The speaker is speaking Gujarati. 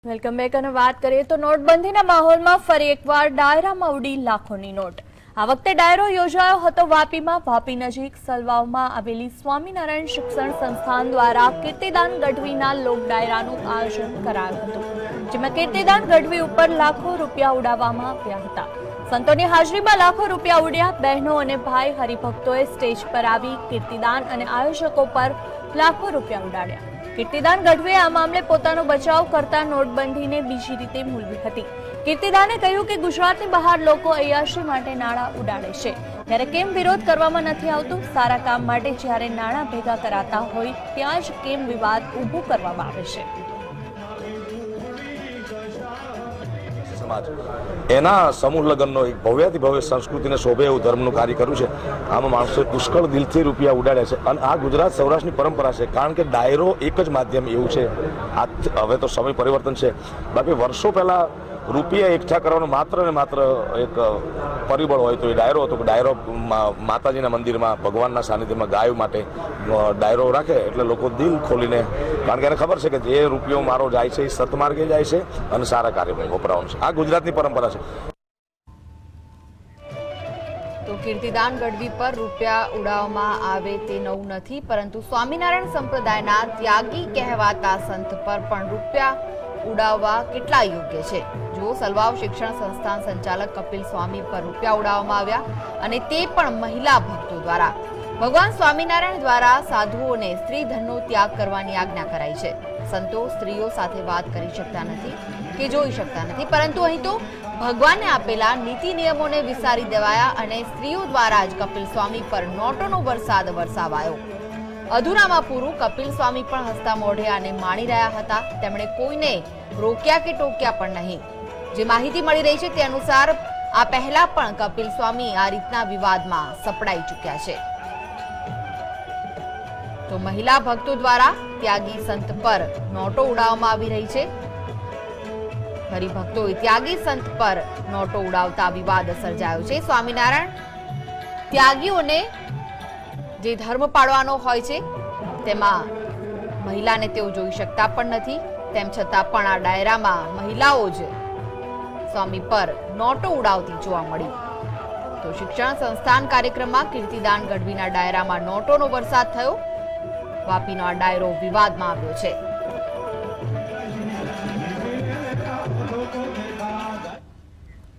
વેલકમ બેક અને વાત કરીએ તો નોટબંધીના માહોલમાં ફરી એકવાર ડાયરામાં ઉડી લાખોની નોટ। આ વખતે ડાયરો યોજાયો હતો વાપીમાં। વાપી નજીક સલવાવમાં આવેલી સ્વામિનારાયણ શિક્ષણ સંસ્થાન દ્વારા કીર્તિદાન ગઢવીના લોક ડાયરાનું આયોજન કરાયું હતું, જેમાં કીર્તિદાન ગઢવી ઉપર લાખો રૂપિયા ઉડાવવામાં આવ્યા હતા। સંતોની હાજરીમાં લાખો રૂપિયા ઉડ્યા। બહેનો અને ભાઈ હરિભક્તોએ સ્ટેજ પર આવી કીર્તિદાન અને આયોજકો પર લાખો રૂપિયા ઉડાડ્યા। કીર્તિદાન ગઢવીએ આ મામલે પોતાનો બચાવ કરતા નોટબંધીને બીજી રીતે મૂલવી હતી। કીર્તિદાને કહ્યું કે ગુજરાતની બહાર લોકો અય્યાશી માટે નાણાં ઉડાડે છે, ત્યારે કેમ વિરોધ કરવામાં નથી આવતો? સારા કામ માટે જ્યારે નાણાં ભેગા કરાતા હોય ત્યાં જ કેમ વિવાદ ઊભો કરવામાં આવે છે? એના સમૂહ લગ્નનો એક ભવ્યાથી ભવ્ય સંસ્કૃતિને શોભે એવું ધર્મનું કાર્ય કર્યું છે। આમાં માણસોએ પુષ્કળ દિલથી રૂપિયા ઉડાડ્યા છે અને આ ગુજરાત સૌરાષ્ટ્રની પરંપરા છે, કારણ કે ડાયરો એક જ માધ્યમ એવું છે। આ હવે તો સમય પરિવર્તન છે, બાકી વર્ષો પહેલા રૂપિયા એકઠા કરવાનો માત્ર ને માત્ર એક પરિબળ હોય તો એ ડાયરો હતો। ડાયરો માતાજીના મંદિરમાં ભગવાનના સાનિધ્યમાં ગાયો માટે ડાયરો રાખે એટલે લોકો દિલ ખોલીને, કારણ કે એને ખબર છે કે જે રૂપિયો મારો જાય છે એ સતમાર્ગે જાય છે અને સારા કાર્યમાં વપરાવાનું છે। આ ગુજરાતની પરંપરા છે। તો કીર્તિદાન ગઢવી પર રૂપિયા ઉડાવવામાં આવે તે નવું નથી, પરંતુ સ્વામિનારાયણ સંપ્રદાયના ત્યાગી કહેવાતા સંત પર પણ રૂપિયા ઉડાવવા કેટલા યોગ્ય છે? જો સલવાવ શિક્ષણ સંસ્થાન સંચાલક કપિલ સ્વામી પર રૂપિયા ઉડાવવામાં આવ્યા અને તે પણ મહિલા ભક્તો દ્વારા। ભગવાન સ્વામિનારાયણ દ્વારા સાધુઓને સ્ત્રી ધનનો ત્યાગ કરવાની આજ્ઞા કરાઈ છે। સંતો સ્ત્રીઓ સાથે વાત કરી શકતા નથી કે જોઈ શકતા નથી, પરંતુ અહીં તો ભગવાનને આપેલા નીતિ નિયમોને વિસારી દેવાયા અને સ્ત્રીઓ દ્વારા જ કપિલ સ્વામી પર નોટોનો વરસાદ વરસાવાયો। અધૂરામાં પૂરું, કપિલ સ્વામી પણ હસતા મોઢે આને માણી રહ્યા હતા। તેમણે કોઈને રોક્યા કે ટોક્યા પણ નહીં। જે માહિતી મળી રહી છે તે અનુસાર આ પહેલા પણ કપિલ સ્વામી આ રીતના વિવાદમાં સપડાઈ ચૂક્યા છે। તો મહિલા ભક્તો દ્વારા ત્યાગી સંત પર નોટો ઉડાવવામાં આવી રહી છે। હરિભક્તોએ ત્યાગી સંત પર નોટો ઉડાવતા વિવાદ સર્જાયો છે। સ્વામિનારાયણ ત્યાગીઓને જે ધર્મ પાળવાનો હોય છે તેમાં મહિલાને તેઓ જોઈ શકતા પણ નથી, તેમ છતાં પણ આ ડાયરામાં મહિલાઓ જ સ્વામી પર નોટો ઉડાવતી જોવા મળી। તો શિક્ષણ સંસ્થાન કાર્યક્રમમાં કીર્તિદાન ગઢવીના ડાયરામાં નોટોનો વરસાદ થયો। વાપીનો આ ડાયરો વિવાદમાં આવ્યો છે।